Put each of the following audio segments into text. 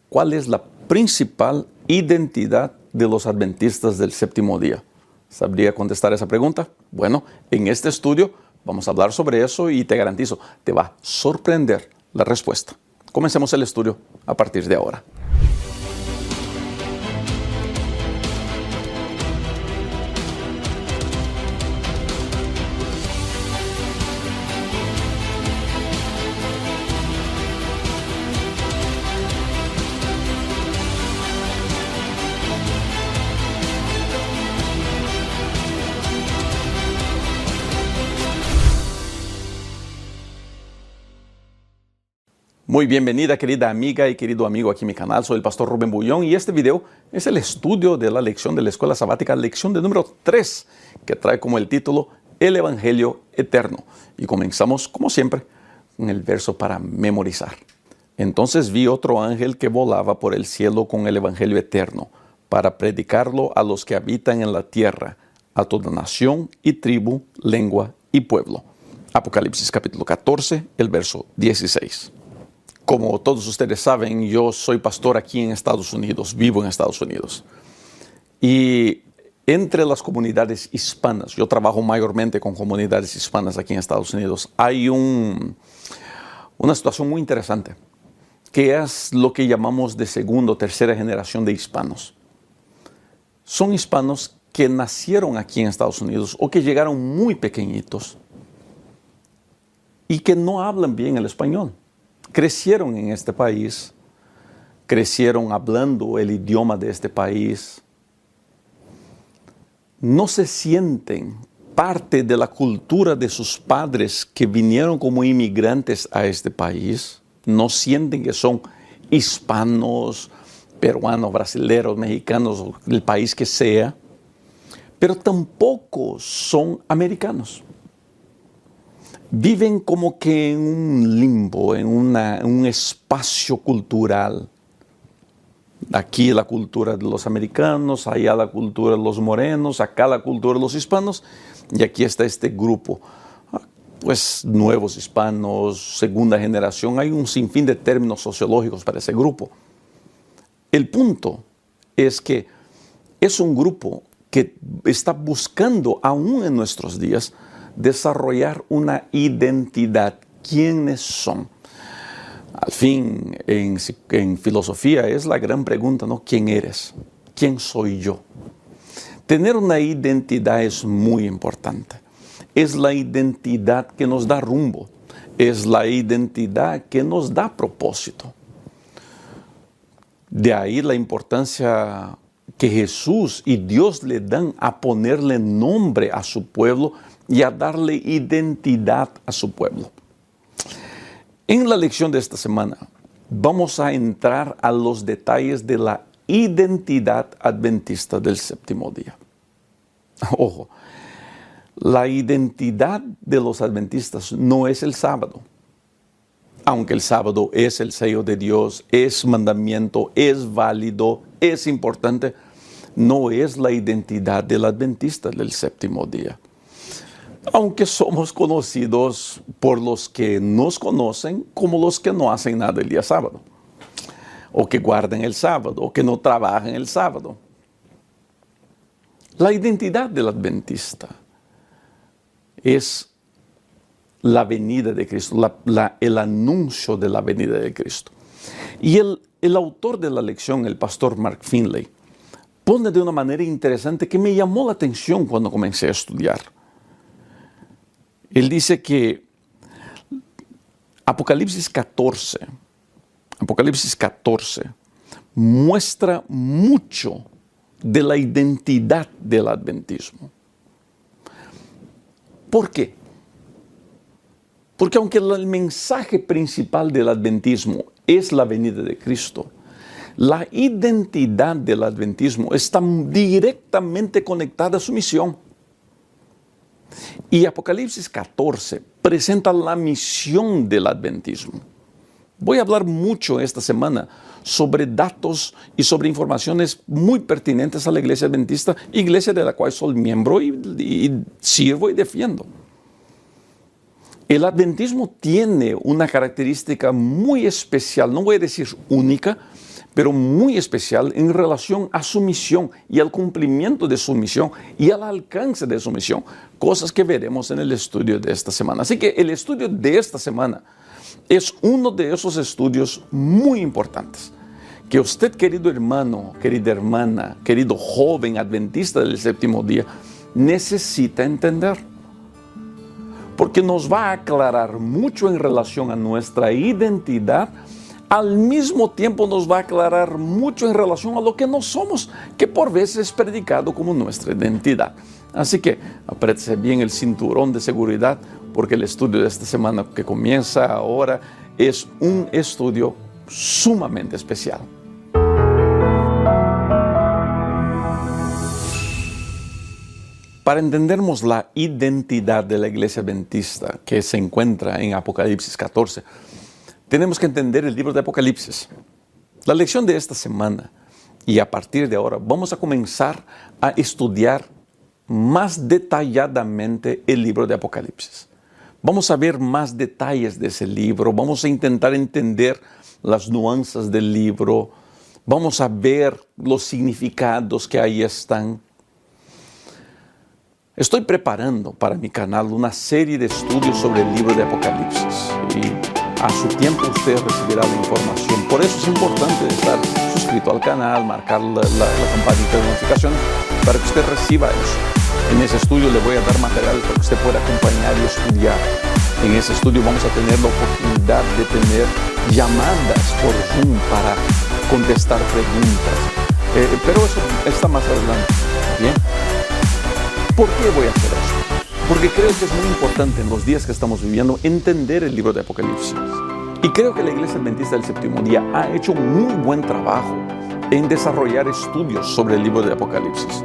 ¿cuál es la principal identidad de los adventistas del séptimo día? ¿Sabría contestar esa pregunta? Bueno, en este estudio vamos a hablar sobre eso y te garantizo, te va a sorprender la respuesta. Comencemos el estudio a partir de ahora. Muy bienvenida, querida amiga y querido amigo aquí en mi canal. Soy el pastor Rubén Bullón y este video es el estudio de la lección de la Escuela Sabática, lección de número 3, que trae como el título El Evangelio Eterno. Y comenzamos, como siempre, con el verso para memorizar. Entonces vi otro ángel que volaba por el cielo con el Evangelio Eterno, para predicarlo a los que habitan en la tierra, a toda nación y tribu, lengua y pueblo. Apocalipsis capítulo 14, el verso 16. Como todos ustedes saben, yo soy pastor aquí en Estados Unidos, vivo en Estados Unidos. Y entre las comunidades hispanas, yo trabajo mayormente con comunidades hispanas aquí en Estados Unidos, hay una situación muy interesante, que es lo que llamamos de segunda o tercera generación de hispanos. Son hispanos que nacieron aquí en Estados Unidos o que llegaron muy pequeñitos y que no hablan bien el español. Crecieron en este país, crecieron hablando el idioma de este país, no se sienten parte de la cultura de sus padres que vinieron como inmigrantes a este país, no sienten que son hispanos, peruanos, brasileños, mexicanos, del país que sea, pero tampoco son americanos. Viven como que en un limbo, en un espacio cultural. Aquí la cultura de los americanos, allá la cultura de los morenos, acá la cultura de los hispanos, y aquí está este grupo, pues nuevos hispanos, segunda generación, hay un sinfín de términos sociológicos para ese grupo. El punto es que es un grupo que está buscando, aún en nuestros días, desarrollar una identidad. ¿Quiénes son? Al fin, en filosofía es la gran pregunta, ¿no? ¿Quién eres? ¿Quién soy yo? Tener una identidad es muy importante. Es la identidad que nos da rumbo. Es la identidad que nos da propósito. De ahí la importancia que Jesús y Dios le dan a ponerle nombre a su pueblo y a darle identidad a su pueblo. En la lección de esta semana vamos a entrar a los detalles de la identidad adventista del séptimo día. Ojo, la identidad de los adventistas no es el sábado. Aunque el sábado es el sello de Dios, es mandamiento, es válido, es importante, no es la identidad del adventista del séptimo día. Aunque somos conocidos por los que nos conocen como los que no hacen nada el día sábado, o que guardan el sábado, o que no trabajan el sábado. La identidad del adventista es la venida de Cristo, el anuncio de la venida de Cristo. Y el autor de la lección, el pastor Mark Finley, pone de una manera interesante que me llamó la atención cuando comencé a estudiar. Él dice que Apocalipsis 14 muestra mucho de la identidad del adventismo. ¿Por qué? Porque aunque el mensaje principal del adventismo es la venida de Cristo, la identidad del adventismo está directamente conectada a su misión. Y Apocalipsis 14 presenta la misión del adventismo. Voy a hablar mucho esta semana sobre datos y sobre informaciones muy pertinentes a la iglesia adventista, iglesia de la cual soy miembro y sirvo y defiendo. El adventismo tiene una característica muy especial, no voy a decir única, pero muy especial en relación a su misión y al cumplimiento de su misión y al alcance de su misión, cosas que veremos en el estudio de esta semana. Así que el estudio de esta semana es uno de esos estudios muy importantes que usted, querido hermano, querida hermana, querido joven adventista del séptimo día, necesita entender. Porque nos va a aclarar mucho en relación a nuestra identidad, al mismo tiempo nos va a aclarar mucho en relación a lo que no somos, que por veces es predicado como nuestra identidad. Así que apriétese bien el cinturón de seguridad, porque el estudio de esta semana que comienza ahora es un estudio sumamente especial. Para entendermos la identidad de la iglesia adventista que se encuentra en Apocalipsis 14, tenemos que entender el libro de Apocalipsis. La lección de esta semana y a partir de ahora vamos a comenzar a estudiar más detalladamente el libro de Apocalipsis. Vamos a ver más detalles de ese libro, vamos a intentar entender las nuances del libro, vamos a ver los significados que ahí están. Estoy preparando para mi canal una serie de estudios sobre el libro de Apocalipsis y a su tiempo usted recibirá la información. Por eso es importante estar suscrito al canal, marcar la campanita de notificaciones para que usted reciba eso. En ese estudio le voy a dar material para que usted pueda acompañar y estudiar. En ese estudio vamos a tener la oportunidad de tener llamadas por Zoom para contestar preguntas. Pero eso está más adelante. ¿Bien? ¿Por qué voy a hacer eso? Porque creo que es muy importante en los días que estamos viviendo entender el libro de Apocalipsis. Y creo que la Iglesia Adventista del Séptimo Día ha hecho un muy buen trabajo en desarrollar estudios sobre el libro de Apocalipsis.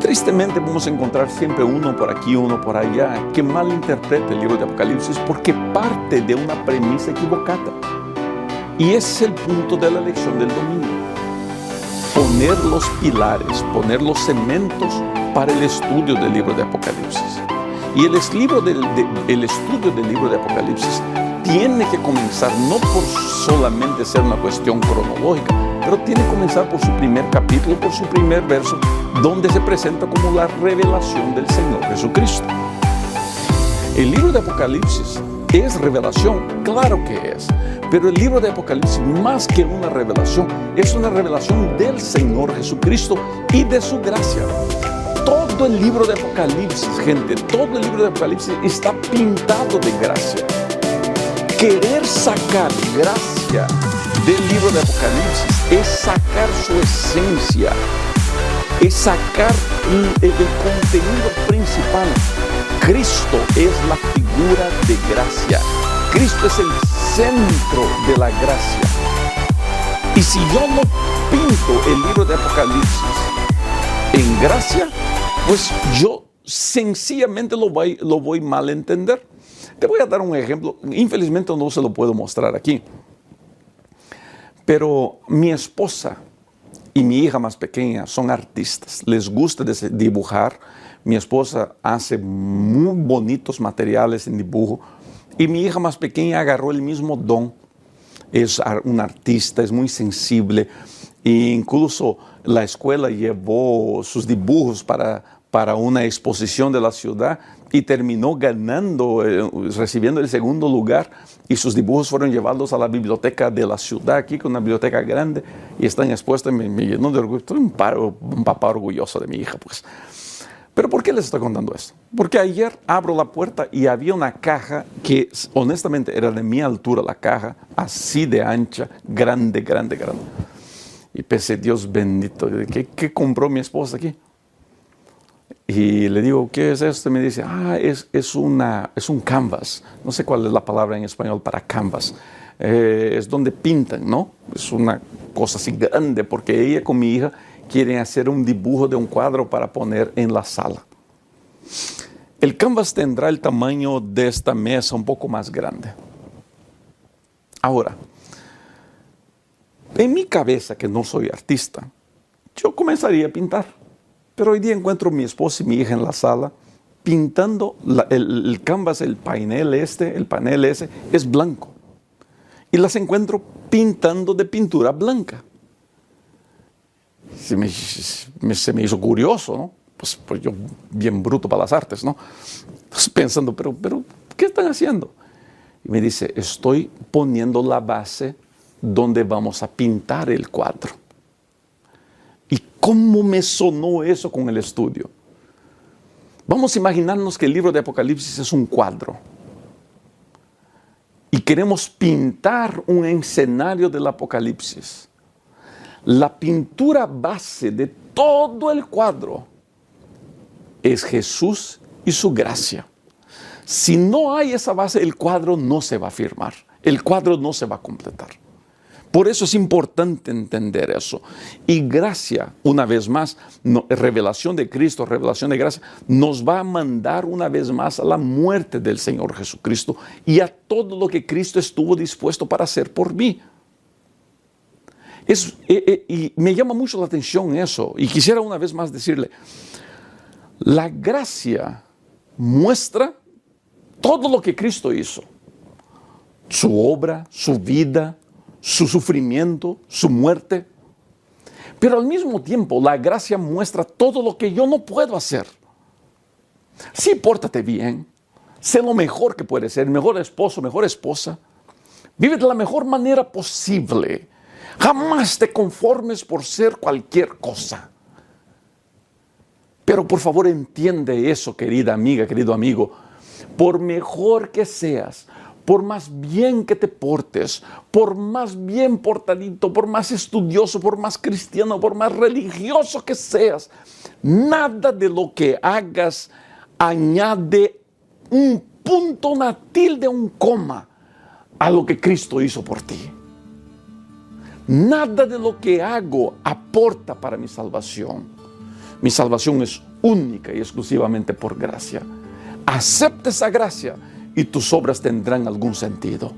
Tristemente vamos a encontrar siempre uno por aquí, uno por allá, que malinterpreta el libro de Apocalipsis porque parte de una premisa equivocada. Y ese es el punto de la lección del domingo. Poner los pilares, poner los cementos para el estudio del libro de Apocalipsis. Y el estudio del libro de Apocalipsis tiene que comenzar no por solamente ser una cuestión cronológica, pero tiene que comenzar por su primer capítulo, por su primer verso, donde se presenta como la revelación del Señor Jesucristo. El libro de Apocalipsis es revelación, claro que es, pero el libro de Apocalipsis, más que una revelación, es una revelación del Señor Jesucristo y de su gracia. Todo el libro de Apocalipsis, gente, todo el libro de Apocalipsis está pintado de gracia. Querer sacar gracia del libro de Apocalipsis es sacar su esencia, es sacar el contenido principal. Cristo es la figura de gracia. Cristo es el centro de la gracia. Y si yo no pinto el libro de Apocalipsis en gracia, pues yo sencillamente lo voy mal a entender. Te voy a dar un ejemplo. Infelizmente no se lo puedo mostrar aquí. Pero mi esposa y mi hija más pequeña son artistas. Les gusta dibujar. Mi esposa hace muy bonitos materiales en dibujo. Y mi hija más pequeña agarró el mismo don. Es un artista, es muy sensible. E incluso la escuela llevó sus dibujos para una exposición de la ciudad y terminó ganando, recibiendo el segundo lugar. Y sus dibujos fueron llevados a la biblioteca de la ciudad, aquí, con una biblioteca grande, y están expuestos. Me llenó de orgullo. Estoy un papá orgulloso de mi hija, pues. Pero ¿por qué les estoy contando esto? Porque ayer abro la puerta y había una caja que honestamente era de mi altura, la caja, así de ancha, grande, grande, grande. Y pensé, Dios bendito, ¿qué compró mi esposa aquí? Y le digo, ¿qué es esto? Y me dice, es un canvas. No sé cuál es la palabra en español para canvas. Es donde pintan, ¿no? Es una cosa así grande, porque ella con mi hija quieren hacer un dibujo de un cuadro para poner en la sala. El canvas tendrá el tamaño de esta mesa, un poco más grande. Ahora, en mi cabeza, que no soy artista, yo comenzaría a pintar. Pero hoy día encuentro a mi esposa y mi hija en la sala pintando el canvas, el panel ese es blanco. y las encuentro pintando de pintura blanca. Se me hizo curioso, ¿no? Pues yo bien bruto para las artes, ¿no? Entonces pensando, pero, ¿qué están haciendo? Y me dice, estoy poniendo la base donde vamos a pintar el cuadro. ¿Y cómo me sonó eso con el estudio? Vamos a imaginarnos que el libro de Apocalipsis es un cuadro. Y queremos pintar un escenario del Apocalipsis. La pintura base de todo el cuadro es Jesús y su gracia. Si no hay esa base, el cuadro no se va a firmar. El cuadro no se va a completar. Por eso es importante entender eso. Y gracia, una vez más, revelación de Cristo, revelación de gracia, nos va a mandar una vez más a la muerte del Señor Jesucristo y a todo lo que Cristo estuvo dispuesto para hacer por mí. Y me llama mucho la atención eso. Y quisiera una vez más decirle, la gracia muestra todo lo que Cristo hizo. Su obra, su vida, su sufrimiento, su muerte. Pero al mismo tiempo, la gracia muestra todo lo que yo no puedo hacer. Sí, pórtate bien. Sé lo mejor que puedes ser, mejor esposo, mejor esposa. Vive de la mejor manera posible. Jamás te conformes por ser cualquier cosa. Pero por favor entiende eso, querida amiga, querido amigo. Por mejor que seas, por más bien que te portes, por más bien portadito, por más estudioso, por más cristiano, por más religioso que seas, nada de lo que hagas añade un punto, una tilde, un coma a lo que Cristo hizo por ti. Nada de lo que hago aporta para mi salvación. Mi salvación es única y exclusivamente por gracia. Acepta esa gracia y tus obras tendrán algún sentido.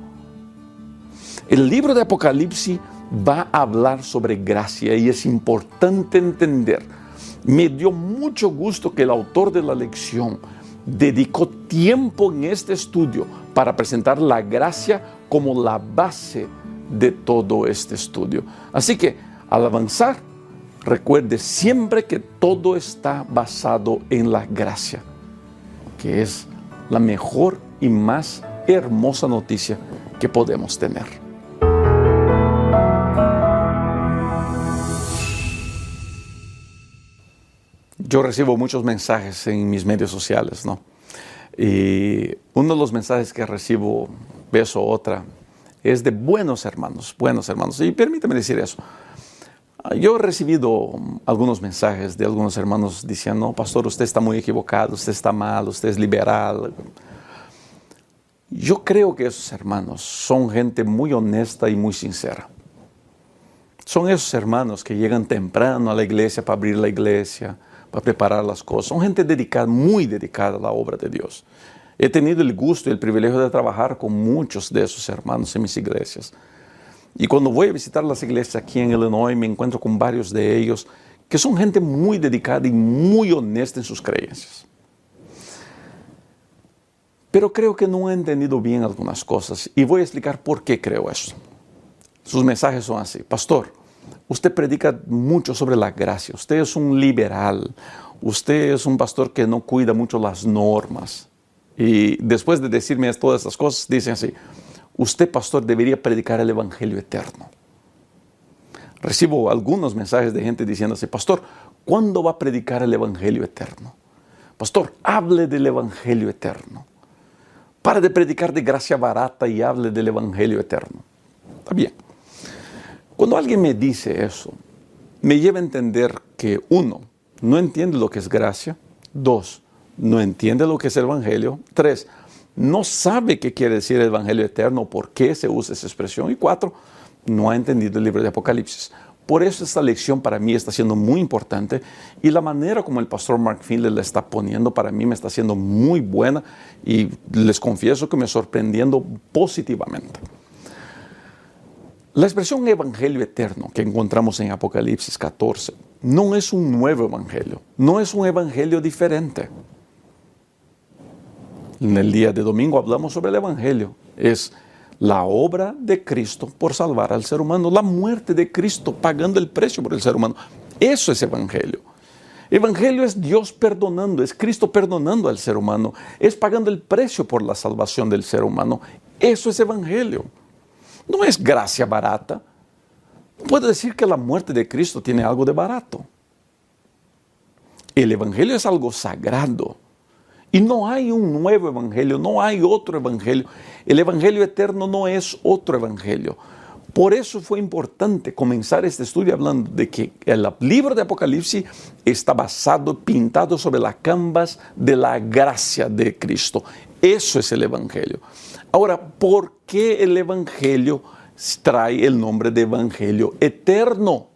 El libro de Apocalipsis va a hablar sobre gracia y es importante entender. Me dio mucho gusto que el autor de la lección dedicó tiempo en este estudio para presentar la gracia como la base de todo este estudio. Así que al avanzar, recuerde siempre que todo está basado en la gracia, que es la mejor y más hermosa noticia que podemos tener. Yo recibo muchos mensajes en mis medios sociales, ¿no? Y uno de los mensajes que recibo, vez o otra, es de buenos hermanos. Y permítame decir eso. Yo he recibido algunos mensajes de algunos hermanos diciendo, no, pastor, usted está muy equivocado, usted está mal, usted es liberal. Yo creo que esos hermanos son gente muy honesta y muy sincera. Son esos hermanos que llegan temprano a la iglesia para abrir la iglesia, para preparar las cosas. Son gente dedicada, muy dedicada a la obra de Dios. He tenido el gusto y el privilegio de trabajar con muchos de esos hermanos en mis iglesias. Y cuando voy a visitar las iglesias aquí en Illinois, me encuentro con varios de ellos que son gente muy dedicada y muy honesta en sus creencias. Pero creo que no he entendido bien algunas cosas y voy a explicar por qué creo eso. Sus mensajes son así: pastor, usted predica mucho sobre la gracia, usted es un liberal, usted es un pastor que no cuida mucho las normas. Y después de decirme todas estas cosas, dicen así: usted, pastor, debería predicar el evangelio eterno. Recibo algunos mensajes de gente diciendo así: pastor, ¿cuándo va a predicar el evangelio eterno? Pastor, hable del evangelio eterno. Para de predicar de gracia barata y hable del evangelio eterno. Está bien. Cuando alguien me dice eso, me lleva a entender que, uno, no entiende lo que es gracia. Dos, no entiende lo que es el evangelio. Tres, no sabe qué quiere decir el evangelio eterno, por qué se usa esa expresión. Y cuatro, no ha entendido el libro de Apocalipsis. Por eso esta lección para mí está siendo muy importante y la manera como el pastor Mark Finley la está poniendo para mí me está siendo muy buena y les confieso que me sorprendiendo positivamente. La expresión evangelio eterno que encontramos en Apocalipsis 14 no es un nuevo evangelio, no es un evangelio diferente. En el día de domingo hablamos sobre el evangelio, es La obra de Cristo por salvar al ser humano, la muerte de Cristo pagando el precio por el ser humano. Eso es evangelio. Evangelio es Dios perdonando, es Cristo perdonando al ser humano, es pagando el precio por la salvación del ser humano. Eso es evangelio. No es gracia barata. No puedo decir que la muerte de Cristo tiene algo de barato. El evangelio es algo sagrado. Y no hay un nuevo evangelio, no hay otro evangelio. El evangelio eterno no es otro evangelio. Por eso fue importante comenzar este estudio hablando de que el libro de Apocalipsis está basado, pintado sobre la canvas de la gracia de Cristo. Eso es el evangelio. Ahora, ¿por qué el evangelio trae el nombre de evangelio eterno?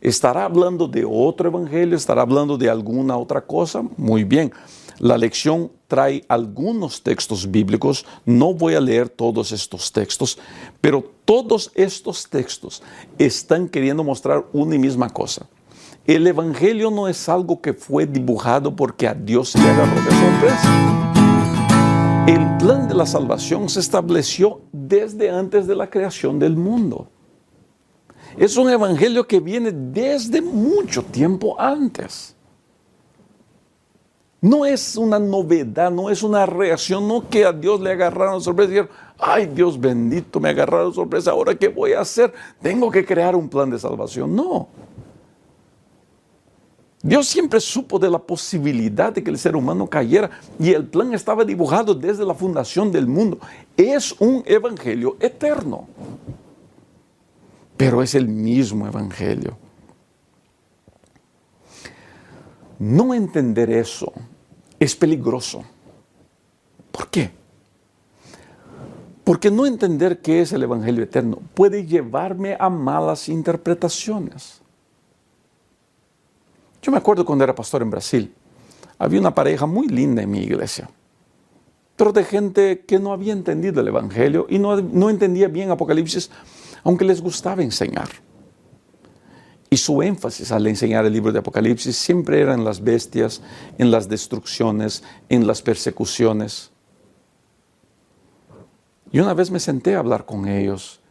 ¿Estará hablando de otro evangelio? ¿Estará hablando de alguna otra cosa? Muy bien. La lección trae algunos textos bíblicos. No voy a leer todos estos textos, pero todos estos textos están queriendo mostrar una y misma cosa. El evangelio no es algo que fue dibujado porque a Dios se le agarró de sorpresa. El plan de la salvación se estableció desde antes de la creación del mundo. Es un evangelio que viene desde mucho tiempo antes. No es una novedad, no es una reacción, no que a Dios le agarraron sorpresa y dijeron, ay Dios bendito, me agarraron sorpresa, ¿ahora qué voy a hacer? Tengo que crear un plan de salvación. No. Dios siempre supo de la posibilidad de que el ser humano cayera y el plan estaba dibujado desde la fundación del mundo. Es un evangelio eterno, pero es el mismo evangelio. No entender eso es peligroso. ¿Por qué? Porque no entender qué es el evangelio eterno puede llevarme a malas interpretaciones. Yo me acuerdo cuando era pastor en Brasil, había una pareja muy linda en mi iglesia, pero de gente que no había entendido el evangelio y no entendía bien Apocalipsis, aunque les gustaba enseñar. Y su énfasis al enseñar el libro de Apocalipsis siempre era en las bestias, en las destrucciones, en las persecuciones. Y una vez me senté a hablar con ellos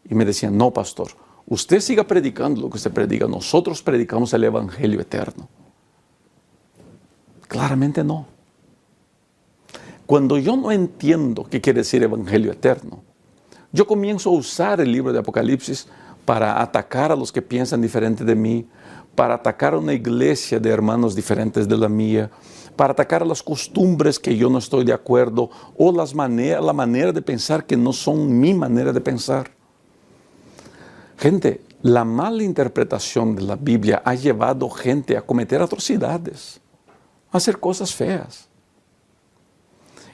y me decían, no, pastor, usted siga predicando lo que usted predica, nosotros predicamos el evangelio eterno. Claramente no. Cuando yo no entiendo qué quiere decir evangelio eterno, yo comienzo a usar el libro de Apocalipsis para atacar a los que piensan diferente de mí, para atacar a una iglesia de hermanos diferentes de la mía, para atacar a las costumbres que yo no estoy de acuerdo o la manera de pensar que no son mi manera de pensar. Gente, la mala interpretación de la Biblia ha llevado gente a cometer atrocidades, a hacer cosas feas.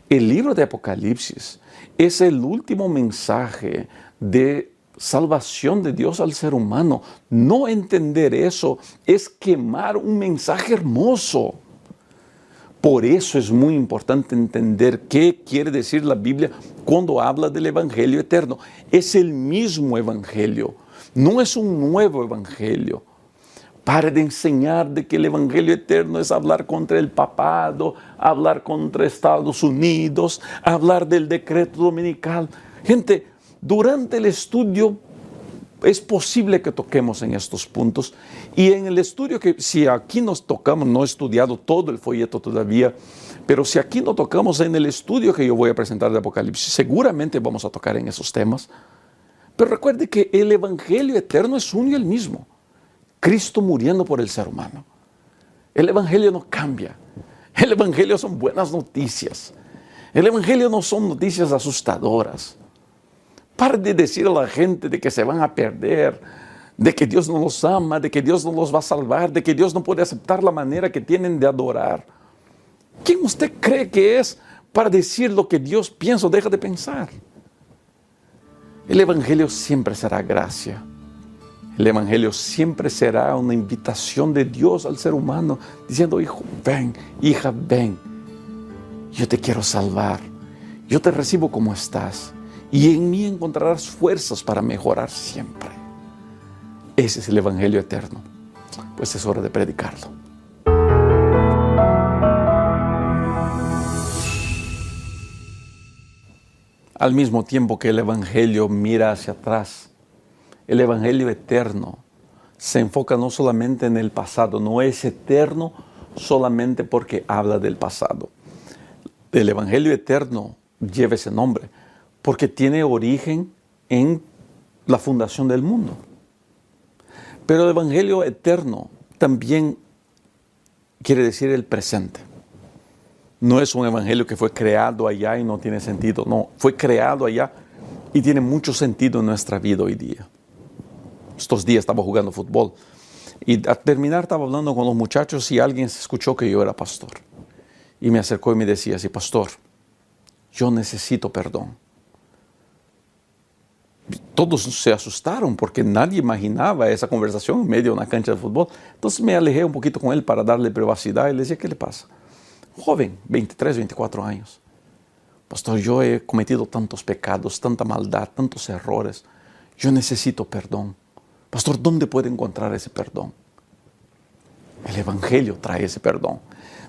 El libro de Apocalipsis es el último mensaje de salvación de Dios al ser humano. No entender eso es quemar un mensaje hermoso. Por eso es muy importante entender qué quiere decir la Biblia cuando habla del evangelio eterno. Es el mismo evangelio, no es un nuevo evangelio. Pare de enseñar de que el evangelio eterno es hablar contra el papado, hablar contra Estados Unidos, hablar del decreto dominical. Gente, durante el estudio es posible que toquemos en estos puntos y en el estudio que si aquí nos tocamos, no he estudiado todo el folleto todavía, pero si aquí no tocamos en el estudio que yo voy a presentar de Apocalipsis, seguramente vamos a tocar en esos temas. Pero recuerde que el evangelio eterno es uno y el mismo. Cristo muriendo por el ser humano. El evangelio no cambia. El evangelio son buenas noticias. El evangelio no son noticias asustadoras. Pare de decir a la gente de que se van a perder, de que Dios no los ama, de que Dios no los va a salvar, de que Dios no puede aceptar la manera que tienen de adorar. ¿Quién usted cree que es para decir lo que Dios piensa o deja de pensar? El evangelio siempre será gracia. El evangelio siempre será una invitación de Dios al ser humano, diciendo, hijo, ven, hija, ven. Yo te quiero salvar. Yo te recibo como estás. Y en mí encontrarás fuerzas para mejorar siempre. Ese es el evangelio eterno. Pues es hora de predicarlo. al mismo tiempo que el Evangelio mira hacia atrás. El Evangelio eterno se enfoca no solamente en el pasado, no es eterno solamente porque habla del pasado. El Evangelio eterno lleva ese nombre porque tiene origen en la fundación del mundo. Pero el Evangelio eterno también quiere decir el presente. No es un evangelio que fue creado allá y no tiene sentido. No, fue creado allá y tiene mucho sentido en nuestra vida hoy día. Estos días estaba jugando fútbol y al terminar estaba hablando con los muchachos y alguien se escuchó que yo era pastor. Y me acercó y me decía así: pastor, yo necesito perdón. Todos se asustaron porque nadie imaginaba esa conversación en medio de una cancha de fútbol. Entonces me alejé un poquito con él para darle privacidad y le decía: ¿qué le pasa? Joven, 23, 24 años. Pastor, yo he cometido tantos pecados, tanta maldad, tantos errores. Yo necesito perdón. Pastor, ¿dónde puedo encontrar ese perdón? El Evangelio trae ese perdón.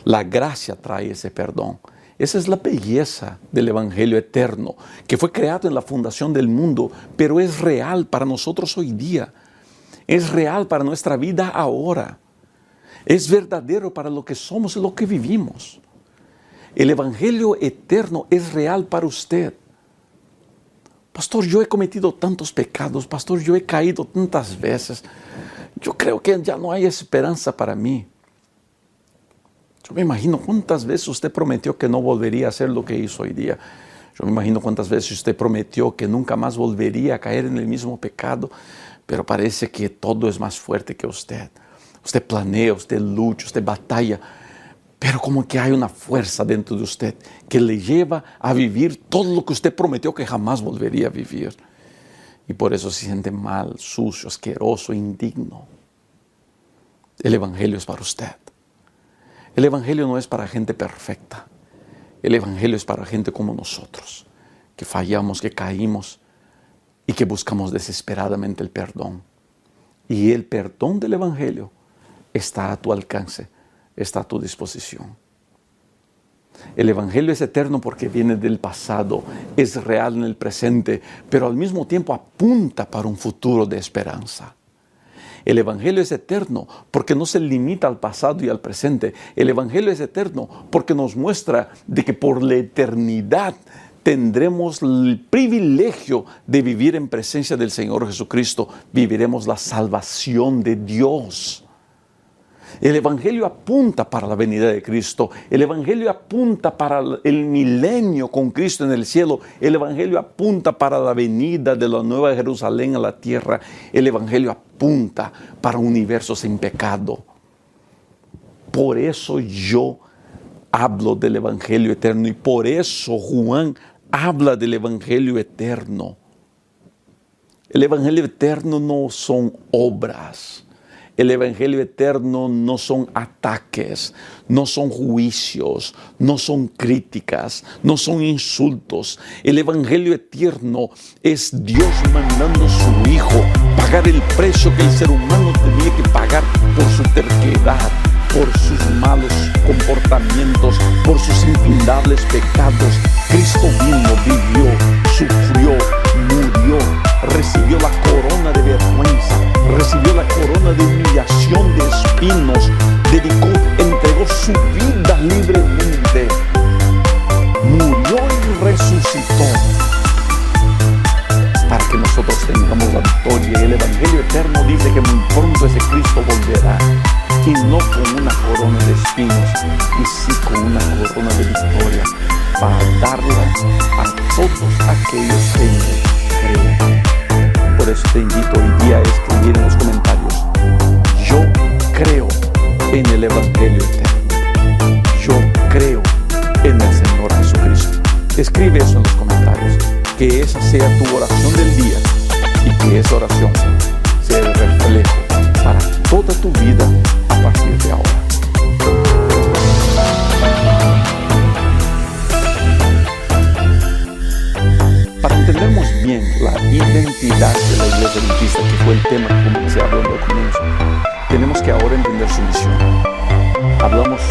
La gracia trae ese perdón. Esa es la belleza del Evangelio eterno, que fue creado en la fundación del mundo, pero es real para nosotros hoy día. Es real para nuestra vida ahora. Es verdadero para lo que somos y lo que vivimos. El Evangelio eterno es real para usted. Pastor, yo he cometido tantos pecados. Pastor, yo he caído tantas veces. Yo creo que ya no hay esperanza para mí. Yo me imagino cuántas veces usted prometió que no volvería a hacer lo que hizo hoy día. Yo me imagino cuántas veces usted prometió que nunca más volvería a caer en el mismo pecado, pero parece que todo es más fuerte que usted. Usted planea, usted lucha, usted batalla, pero como que hay una fuerza dentro de usted que le lleva a vivir todo lo que usted prometió que jamás volvería a vivir. Y por eso se siente mal, sucio, asqueroso, indigno. El Evangelio es para usted. El Evangelio no es para gente perfecta. El Evangelio es para gente como nosotros, que fallamos, que caímos y que buscamos desesperadamente el perdón. Y el perdón del Evangelio está a tu alcance, está a tu disposición. El Evangelio es eterno porque viene del pasado, es real en el presente, pero al mismo tiempo apunta para un futuro de esperanza. El Evangelio es eterno porque no se limita al pasado y al presente. El Evangelio es eterno porque nos muestra de que por la eternidad tendremos el privilegio de vivir en presencia del Señor Jesucristo. Viviremos la salvación de Dios. El Evangelio apunta para la venida de Cristo. El Evangelio apunta para el milenio con Cristo en el cielo. El Evangelio apunta para la venida de la nueva Jerusalén a la tierra. El Evangelio apunta para un universo sin pecado. Por eso yo hablo del Evangelio eterno y por eso Juan habla del Evangelio eterno. El Evangelio eterno no son obras. El Evangelio eterno no son ataques, no son juicios, no son críticas, no son insultos. El Evangelio eterno es Dios mandando a su Hijo pagar el precio que el ser humano tenía que pagar por su terquedad, por sus malos comportamientos, por sus infindables pecados. Cristo vino, vivió, sufrió, murió, recibió la corona de vergüenza, recibió la corona de humillación, de espinos, entregó su vida libremente, murió y resucitó para que nosotros tengamos la victoria. Y el Evangelio eterno dice que muy pronto ese Cristo volverá, y no con una corona de espinos, y sí con una corona de victoria, para darla a todos aquellos que creen. Por eso te invito hoy día a escribir en los comentarios: yo creo en el Evangelio eterno. Yo creo en el Señor Jesucristo. Escribe eso en los comentarios. Que esa sea tu oración del día y que esa oración sea el reflejo para toda tu vida a partir de ahora. Para entendernos bien la identidad de la Iglesia Adventista, que fue el tema que comencé hablando al comienzo, tenemos que ahora entender su misión. Hablamos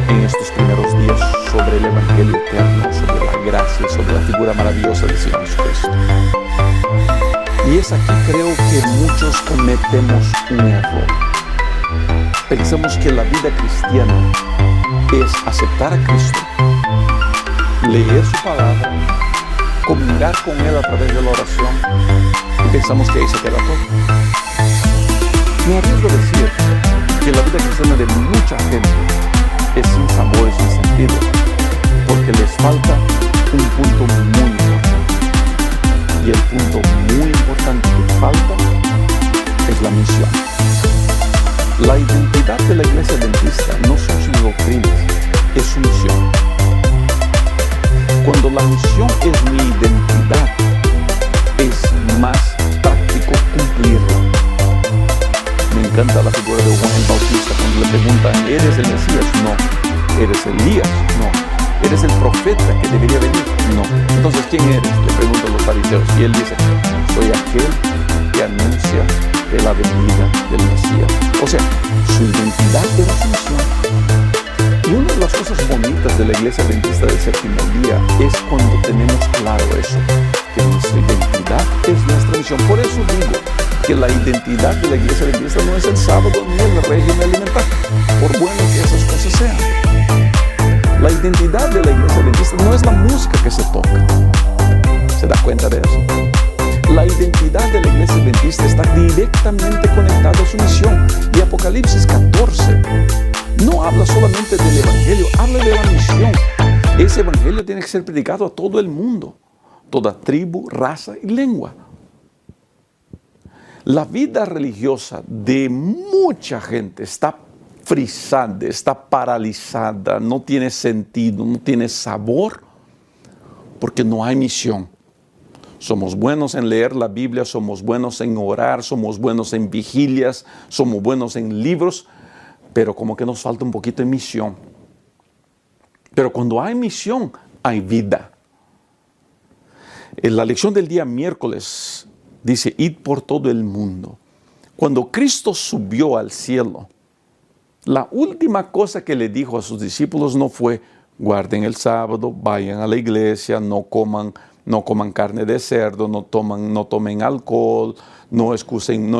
en estos primeros días sobre el Evangelio eterno, sobre la gracia y sobre la figura maravillosa del Señor Jesucristo. Y es aquí creo que muchos cometemos un error. Pensamos que la vida cristiana es aceptar a Cristo, leer su palabra, comunicar con Él a través de la oración y pensamos que ahí se queda todo. Me arriesgo a decir que la vida cristiana de mucha gente es sin sabor y sin sentido, porque les falta un punto muy importante. Y el punto muy importante que falta es la misión. La identidad de la Iglesia Adventista no son sus doctrinas, es su misión. Cuando la misión es mi identidad, es más práctico cumplirla. Me encanta la figura de Juan el Bautista cuando le preguntan, ¿eres el Mesías? No. ¿Eres Elías? No. ¿Eres el profeta que debería venir? No. Entonces, ¿quién eres? Le preguntan los fariseos. Y él dice, soy aquel que anuncia de la venida del Mesías. O sea, su identidad era su misión. Y una de las cosas bonitas de la Iglesia Adventista del Séptimo Día es cuando tenemos claro eso, que nuestra identidad es nuestra misión. Por eso digo que la identidad de la Iglesia Adventista no es el sábado ni el régimen alimentario, por bueno que esas cosas sean. La identidad de la Iglesia Adventista no es la música que se toca. ¿Se da cuenta de eso? La identidad de la Iglesia Adventista está directamente conectada a su misión. Y Apocalipsis 14 no habla solamente del Evangelio, habla de la misión. Ese Evangelio tiene que ser predicado a todo el mundo, toda tribu, raza y lengua. La vida religiosa de mucha gente está frisada, está paralizada, no tiene sentido, no tiene sabor, porque no hay misión. Somos buenos en leer la Biblia, somos buenos en orar, somos buenos en vigilias, somos buenos en libros, pero como que nos falta un poquito de misión. Pero cuando hay misión, hay vida. En la lección del día miércoles dice, id por todo el mundo. Cuando Cristo subió al cielo, la última cosa que le dijo a sus discípulos no fue, guarden el sábado, vayan a la iglesia, no coman carne de cerdo, no tomen alcohol, no escuchen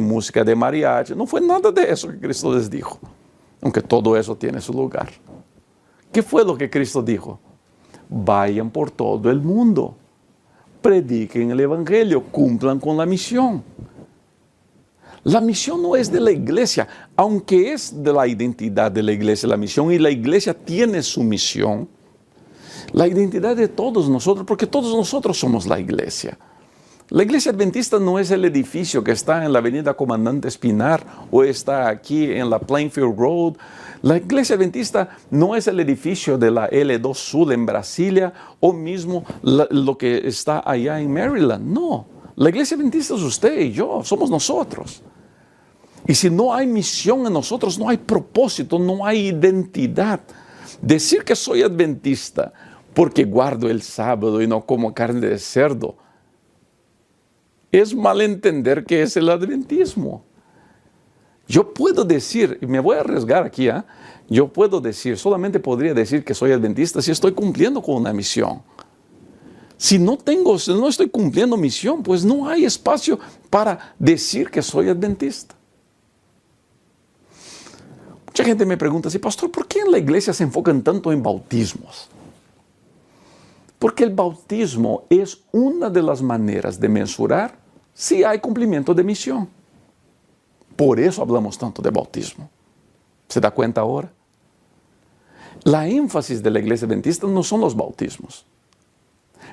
música de mariachi. No fue nada de eso que Cristo les dijo, aunque todo eso tiene su lugar. ¿Qué fue lo que Cristo dijo? Vayan por todo el mundo, prediquen el Evangelio, cumplan con la misión. La misión no es de la iglesia, aunque es de la identidad de la iglesia la misión, y la iglesia tiene su misión. La identidad de todos nosotros, porque todos nosotros somos la iglesia. La iglesia adventista no es el edificio que está en la avenida Comandante Espinar o está aquí en la Plainfield Road. La iglesia adventista no es el edificio de la L2 Sur en Brasilia o mismo lo que está allá en Maryland. No, la iglesia adventista es usted y yo, somos nosotros. Y si no hay misión en nosotros, no hay propósito, no hay identidad. Decir que soy adventista porque guardo el sábado y no como carne de cerdo es malentender qué es el adventismo. Yo puedo decir, y me voy a arriesgar aquí, yo puedo decir, solamente podría decir que soy adventista si estoy cumpliendo con una misión. Si no estoy cumpliendo misión, pues no hay espacio para decir que soy adventista. Mucha gente me pregunta, pastor, ¿por qué en la iglesia se enfocan tanto en bautismos? Porque el bautismo es una de las maneras de mensurar si hay cumplimiento de misión. Por eso hablamos tanto de bautismo. ¿Se da cuenta ahora? La énfasis de la iglesia adventista no son los bautismos,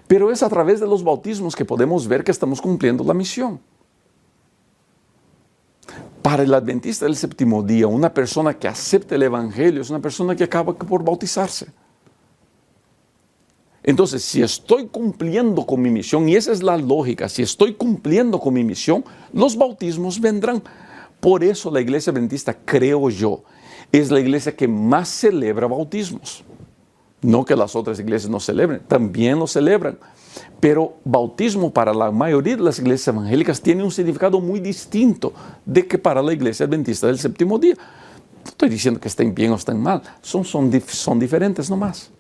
pero es a través de los bautismos que podemos ver que estamos cumpliendo la misión. Para el adventista del séptimo día, una persona que acepta el Evangelio es una persona que acaba por bautizarse. Entonces, si estoy cumpliendo con mi misión, y esa es la lógica, si estoy cumpliendo con mi misión, los bautismos vendrán. Por eso la iglesia adventista, creo yo, es la iglesia que más celebra bautismos. No que las otras iglesias no celebren, también lo celebran. Pero bautismo para la mayoría de las iglesias evangélicas tiene un significado muy distinto de que para la iglesia adventista del séptimo día. No estoy diciendo que estén bien o estén mal, son diferentes nomás.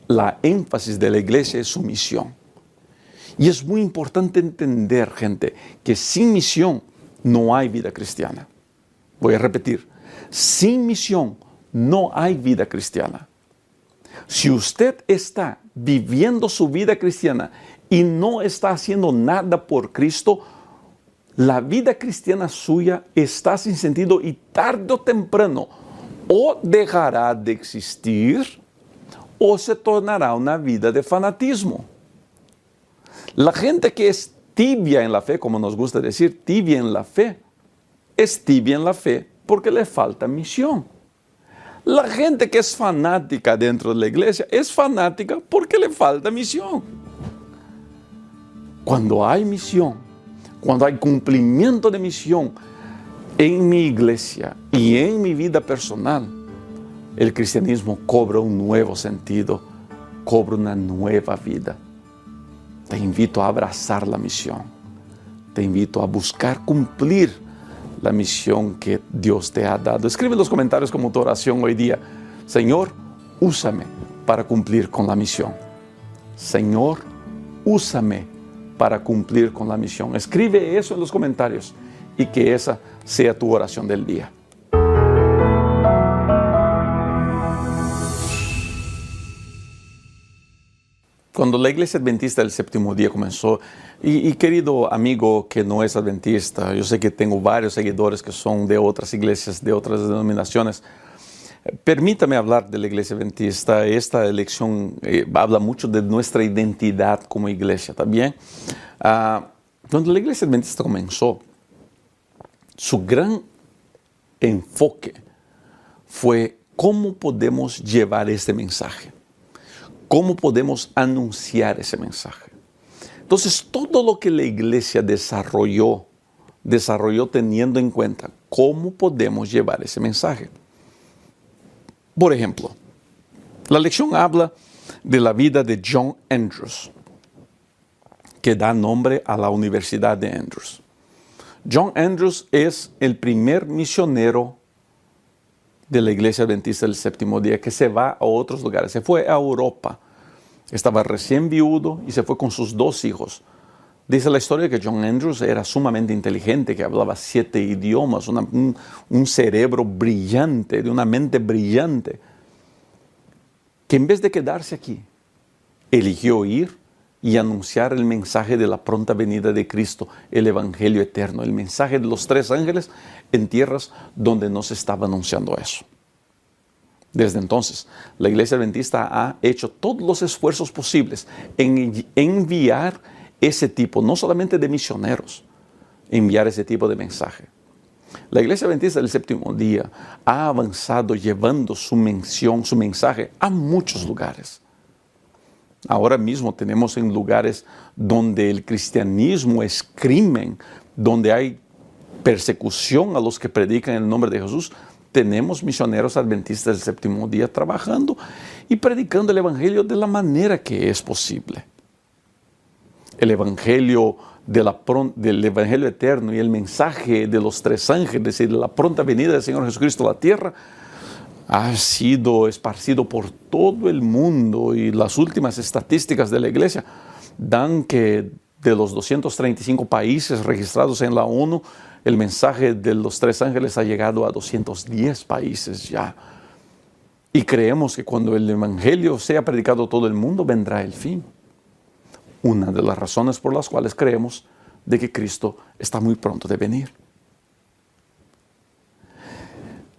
La énfasis de la iglesia es su misión. Y es muy importante entender, gente, que sin misión no hay vida cristiana. Voy a repetir, sin misión no hay vida cristiana. Si usted está viviendo su vida cristiana y no está haciendo nada por Cristo, la vida cristiana suya está sin sentido y tarde o temprano o dejará de existir o se tornará una vida de fanatismo. La gente que es tibia en la fe, como nos gusta decir, tibia en la fe, es tibia en la fe porque le falta misión. La gente que es fanática dentro de la iglesia es fanática porque le falta misión. Cuando hay misión, cuando hay cumplimiento de misión en mi iglesia y en mi vida personal, el cristianismo cobra un nuevo sentido, cobra una nueva vida. Te invito a abrazar la misión. Te invito a buscar cumplir la misión que Dios te ha dado. Escribe en los comentarios como tu oración hoy día: Señor, úsame para cumplir con la misión. Señor, úsame para cumplir con la misión. Escribe eso en los comentarios y que esa sea tu oración del día. Cuando la Iglesia Adventista del Séptimo Día comenzó, y querido amigo que no es adventista, yo sé que tengo varios seguidores que son de otras iglesias, de otras denominaciones, permítame hablar de la Iglesia Adventista. Esta elección habla mucho de nuestra identidad como iglesia también. Cuando la Iglesia Adventista comenzó, su gran enfoque fue cómo podemos llevar este mensaje. ¿Cómo podemos anunciar ese mensaje? Entonces, todo lo que la iglesia desarrolló teniendo en cuenta cómo podemos llevar ese mensaje. Por ejemplo, la lección habla de la vida de John Andrews, que da nombre a la Universidad de Andrews. John Andrews es el primer misionero de la Iglesia Adventista del Séptimo Día que se va a otros lugares. Se fue a Europa. Estaba recién viudo y se fue con sus 2 hijos. Dice la historia que John Andrews era sumamente inteligente, que hablaba 7 idiomas, un cerebro brillante, de una mente brillante, que en vez de quedarse aquí, eligió ir y anunciar el mensaje de la pronta venida de Cristo, el Evangelio eterno, el mensaje de los 3 ángeles en tierras donde no se estaba anunciando eso. Desde entonces, la Iglesia Adventista ha hecho todos los esfuerzos posibles en enviar ese tipo, no solamente de misioneros, enviar ese tipo de mensaje. La Iglesia Adventista del Séptimo Día ha avanzado llevando su mensaje a muchos lugares. Ahora mismo tenemos en lugares donde el cristianismo es crimen, donde hay persecución a los que predican el nombre de Jesús. Tenemos misioneros adventistas del Séptimo Día trabajando y predicando el Evangelio de la manera que es posible. El Evangelio del Evangelio eterno y el mensaje de los 3 ángeles y de la pronta venida del Señor Jesucristo a la tierra ha sido esparcido por todo el mundo, y las últimas estadísticas de la Iglesia dan que de los 235 países registrados en la ONU, el mensaje de los 3 ángeles ha llegado a 210 países ya. Y creemos que cuando el Evangelio sea predicado a todo el mundo, vendrá el fin. Una de las razones por las cuales creemos de que Cristo está muy pronto de venir.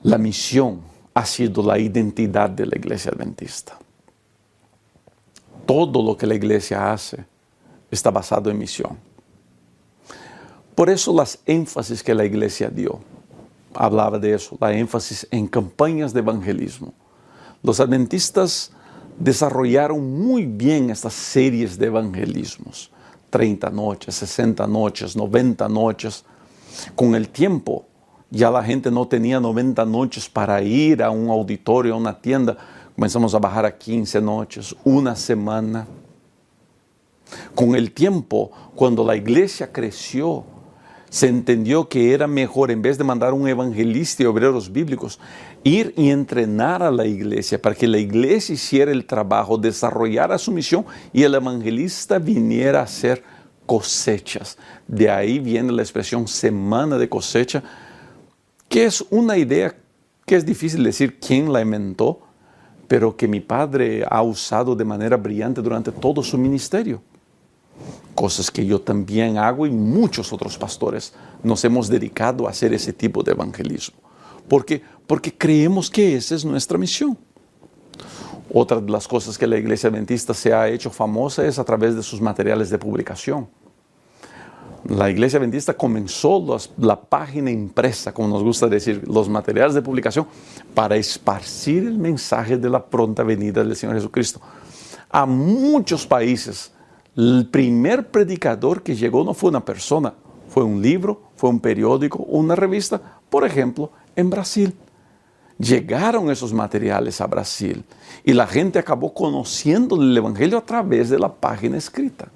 La misión ha sido la identidad de la Iglesia Adventista. Todo lo que la Iglesia hace está basado en misión. Por eso las énfasis que la Iglesia dio, hablaba de eso, la énfasis en campañas de evangelismo. Los adventistas desarrollaron muy bien estas series de evangelismos, 30 noches, 60 noches, 90 noches. Con el tiempo, ya la gente no tenía 90 noches para ir a un auditorio, a una tienda. Comenzamos a bajar a 15 noches, una semana. Con el tiempo, cuando la iglesia creció, Se entendió que era mejor, en vez de mandar un evangelista y obreros bíblicos, ir y entrenar a la iglesia para que la iglesia hiciera el trabajo, desarrollara su misión y el evangelista viniera a hacer cosechas. De ahí viene la expresión semana de cosecha, que es una idea que es difícil decir quién la inventó, pero que mi padre ha usado de manera brillante durante todo su ministerio. Cosas que yo también hago y muchos otros pastores nos hemos dedicado a hacer ese tipo de evangelismo. ¿Por qué? Porque creemos que esa es nuestra misión. Otra de las cosas que la Iglesia Adventista se ha hecho famosa es a través de sus materiales de publicación. La Iglesia Adventista comenzó la página impresa, como nos gusta decir, los materiales de publicación, para esparcir el mensaje de la pronta venida del Señor Jesucristo. A muchos países, el primer predicador que llegó no fue una persona, fue un libro, fue un periódico, una revista. Por ejemplo, en Brasil. Llegaron esos materiales a Brasil y la gente acabó conociendo el Evangelio a través de la página escrita.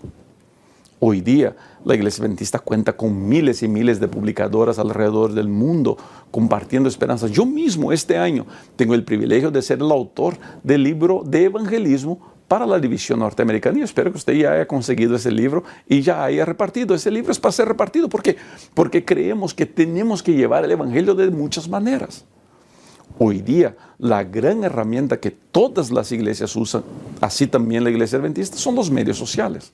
Hoy día, la Iglesia Adventista cuenta con miles y miles de publicadoras alrededor del mundo compartiendo esperanzas. Yo mismo este año tengo el privilegio de ser el autor del libro de evangelismo para la división norteamericana y espero que usted ya haya conseguido ese libro y ya haya repartido. Ese libro es para ser repartido. ¿Por qué? Porque creemos que tenemos que llevar el Evangelio de muchas maneras. Hoy día, la gran herramienta que todas las iglesias usan, así también la Iglesia Adventista, son los medios sociales.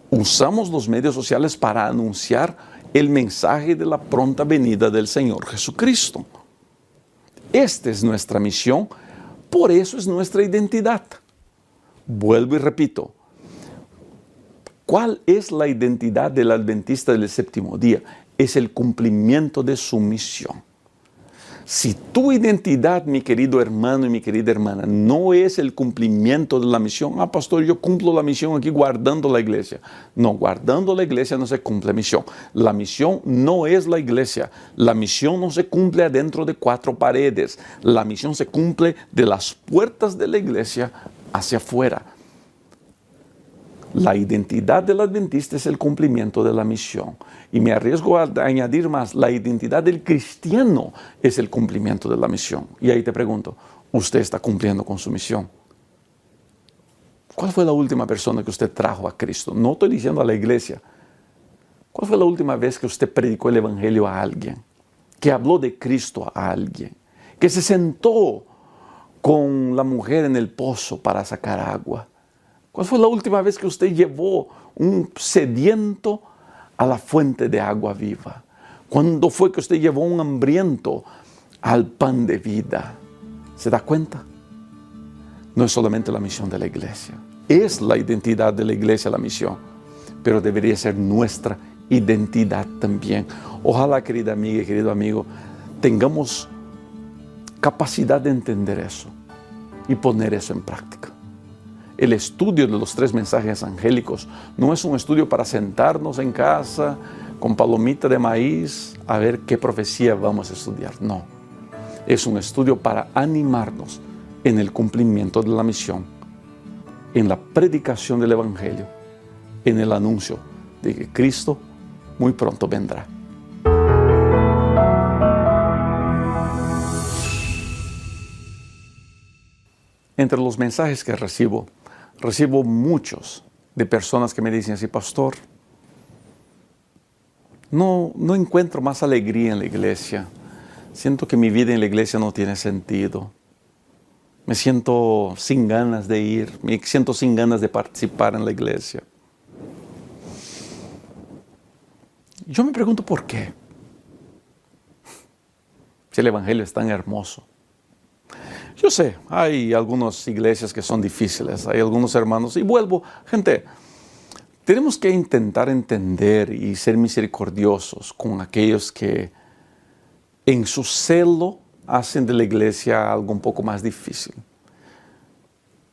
Usamos los medios sociales para anunciar el mensaje de la pronta venida del Señor Jesucristo. Esta es nuestra misión, por eso es nuestra identidad. Vuelvo y repito, ¿cuál es la identidad del adventista del séptimo día? Es el cumplimiento de su misión. Si tu identidad, mi querido hermano y mi querida hermana, no es el cumplimiento de la misión, pastor, yo cumplo la misión aquí guardando la iglesia. No, guardando la iglesia no se cumple misión. La misión no es la iglesia. La misión no se cumple adentro de 4 paredes. La misión se cumple de las puertas de la iglesia hacia afuera. La identidad del adventista es el cumplimiento de la misión. Y me arriesgo a añadir más, la identidad del cristiano es el cumplimiento de la misión. Y ahí te pregunto, ¿usted está cumpliendo con su misión? ¿Cuál fue la última persona que usted trajo a Cristo? No estoy diciendo a la iglesia. ¿Cuál fue la última vez que usted predicó el evangelio a alguien? Que habló de Cristo a alguien. Que se sentó con la mujer en el pozo para sacar agua. ¿Cuál fue la última vez que usted llevó un sediento a la fuente de agua viva? ¿Cuándo fue que usted llevó un hambriento al pan de vida? ¿Se da cuenta? No es solamente la misión de la iglesia. Es la identidad de la iglesia la misión, pero debería ser nuestra identidad también. Ojalá, querida amiga y querido amigo, tengamos capacidad de entender eso y poner eso en práctica. El estudio de los 3 mensajes angélicos no es un estudio para sentarnos en casa con palomita de maíz a ver qué profecía vamos a estudiar. No, es un estudio para animarnos en el cumplimiento de la misión, en la predicación del evangelio, en el anuncio de que Cristo muy pronto vendrá. Entre los mensajes que recibo muchos de personas que me dicen así, pastor, no encuentro más alegría en la iglesia. Siento que mi vida en la iglesia no tiene sentido. Me siento sin ganas de ir, me siento sin ganas de participar en la iglesia. Yo me pregunto por qué. Si el evangelio es tan hermoso. Yo sé, hay algunas iglesias que son difíciles, hay algunos hermanos, y vuelvo, gente, tenemos que intentar entender y ser misericordiosos con aquellos que en su celo hacen de la iglesia algo un poco más difícil.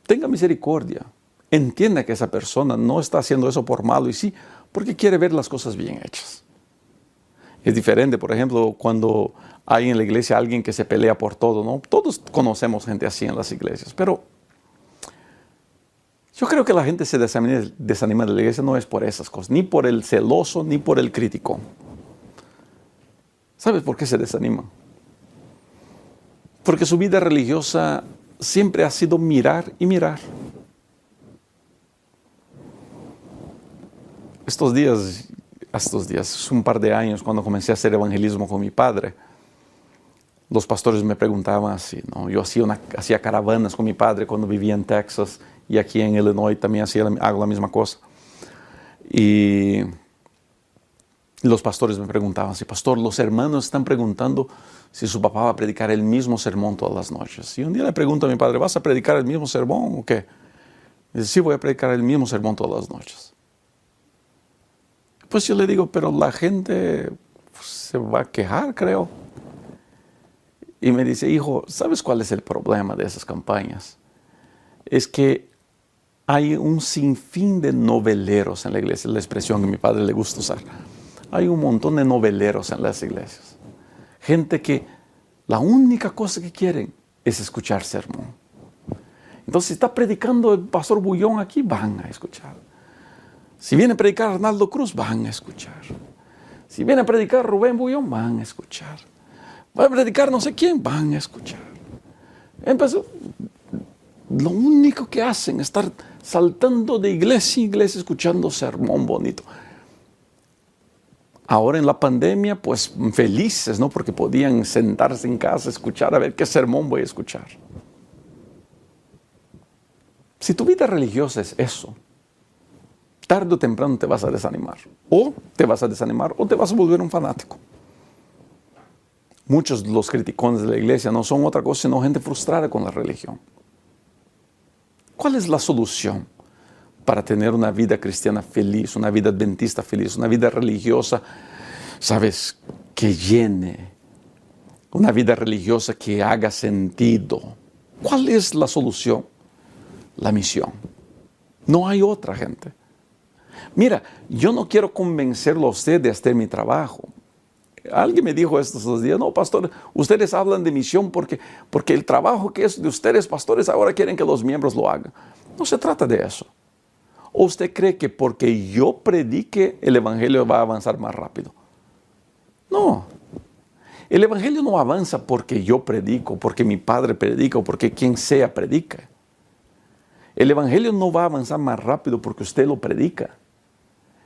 Tenga misericordia, entienda que esa persona no está haciendo eso por malo y sí, porque quiere ver las cosas bien hechas. Es diferente, por ejemplo, cuando hay en la iglesia alguien que se pelea por todo, ¿no? Todos conocemos gente así en las iglesias, pero yo creo que la gente se desanima de la iglesia no es por esas cosas, ni por el celoso, ni por el criticón. ¿Sabes por qué se desaniman? Porque su vida religiosa siempre ha sido mirar y mirar. Estos días, hace un par de años, cuando comencé a hacer evangelismo con mi padre, los pastores me preguntaban así, ¿no? Yo hacía caravanas con mi padre cuando vivía en Texas, y aquí en Illinois también hago la misma cosa. Y los pastores me preguntaban así, pastor, los hermanos están preguntando si su papá va a predicar el mismo sermón todas las noches. Y un día le pregunto a mi padre, ¿vas a predicar el mismo sermón o qué? Y dice, sí, voy a predicar el mismo sermón todas las noches. Pues yo le digo, pero la gente se va a quejar, creo. Y me dice, hijo, ¿sabes cuál es el problema de esas campañas? Es que hay un sinfín de noveleros en la iglesia, la expresión que a mi padre le gusta usar. Hay un montón de noveleros en las iglesias. Gente que la única cosa que quieren es escuchar sermón. Entonces, si está predicando el pastor Bullón aquí, van a escuchar. Si viene a predicar Arnaldo Cruz, van a escuchar. Si viene a predicar Rubén Bullón, van a escuchar. Va a predicar no sé quién, van a escuchar. Entonces, lo único que hacen es estar saltando de iglesia a iglesia escuchando sermón bonito. Ahora en la pandemia, pues felices, ¿no? Porque podían sentarse en casa, escuchar, a ver qué sermón voy a escuchar. Si tu vida religiosa es eso, tarde o temprano te vas a desanimar. O te vas a desanimar o te vas a volver un fanático. Muchos de los criticones de la iglesia no son otra cosa sino gente frustrada con la religión. ¿Cuál es la solución para tener una vida cristiana feliz, una vida adventista feliz, una vida religiosa, sabes, que llene, una vida religiosa que haga sentido? ¿Cuál es la solución? La misión. No hay otra, gente. Mira, yo no quiero convencerlo a usted de hacer mi trabajo. Alguien me dijo estos 2 días, no, pastor, ustedes hablan de misión porque el trabajo que es de ustedes, pastores, ahora quieren que los miembros lo hagan. No se trata de eso. ¿O usted cree que porque yo predique el evangelio va a avanzar más rápido? No. El evangelio no avanza porque yo predico, porque mi padre predica o porque quien sea predica. El evangelio no va a avanzar más rápido porque usted lo predica.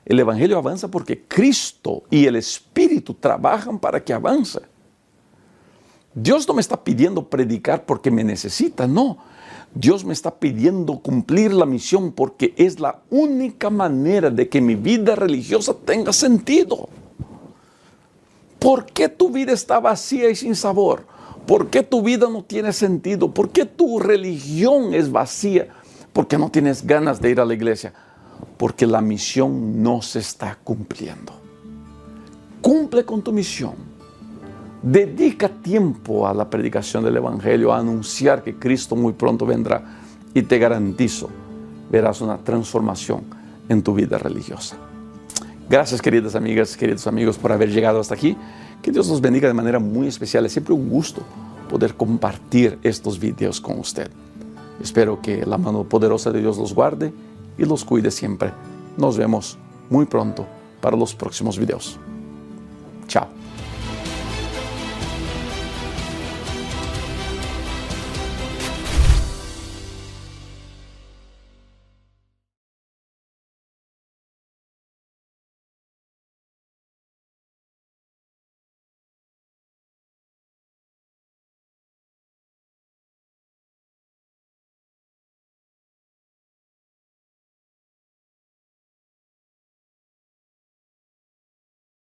El evangelio avanza porque Cristo y el Espíritu trabajan para que avance. Dios no me está pidiendo predicar porque me necesita, no. Dios me está pidiendo cumplir la misión porque es la única manera de que mi vida religiosa tenga sentido. ¿Por qué tu vida está vacía y sin sabor? ¿Por qué tu vida no tiene sentido? ¿Por qué tu religión es vacía? ¿Por qué no tienes ganas de ir a la iglesia? Porque la misión no se está cumpliendo. Cumple con tu misión. Dedica tiempo a la predicación del evangelio, a anunciar que Cristo muy pronto vendrá, y te garantizo, verás una transformación en tu vida religiosa. Gracias, queridas amigas, queridos amigos, por haber llegado hasta aquí. Que Dios los bendiga de manera muy especial. Es siempre un gusto poder compartir estos videos con usted. Espero que la mano poderosa de Dios los guarde y los cuide siempre. Nos vemos muy pronto para los próximos videos. Chao.